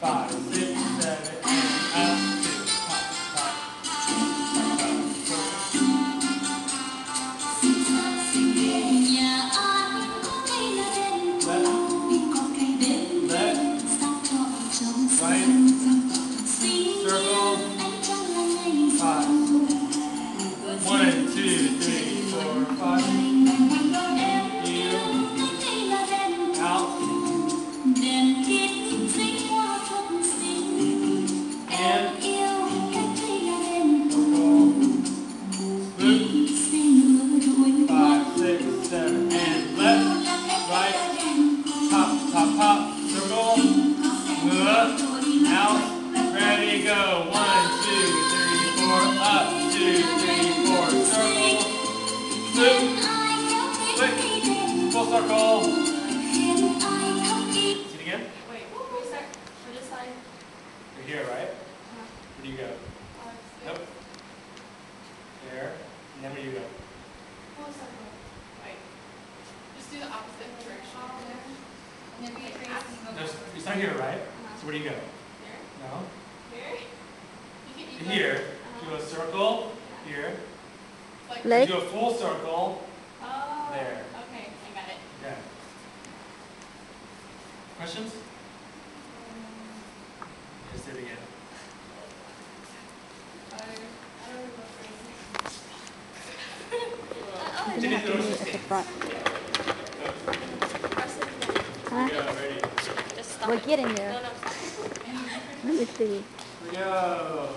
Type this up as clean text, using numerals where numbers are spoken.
5, 6, 7, and up, 2, pop, pop, Nhà ai có cây lá đen cùng có cây đến sao cho trong xanh circle, anh chẳng là ngày 5, 1, 2, 3, 4, 5, you, out, đèn kính dính hoa thật xinh em and yêu cái cây lá đen circle, loop, xe ngựa đuổi 5, 6, 7, and left, right, pop, pop, pop, circle, ngửa, out, ready, go, 1, 2, 3, 4, up, 2, 3, 4, circle, loop, click, full circle, see it again? Wait, restart for this side. You're here, right? Where do you go? Nope. There, and then where do you go? Full circle. Wait. Just do the opposite direction. And then we trace and go It's not here, right? So where do you go? Here. No? Here. You can Here. Do a circle, here. Like, Leg. Do a full circle, oh. there. Okay, I got it. Okay. Questions? Just do it again. I don't remember You have to do it at the front. Huh? Go, ready. Just stop We're it. getting there. No, no, stop. Let me see. Here we go.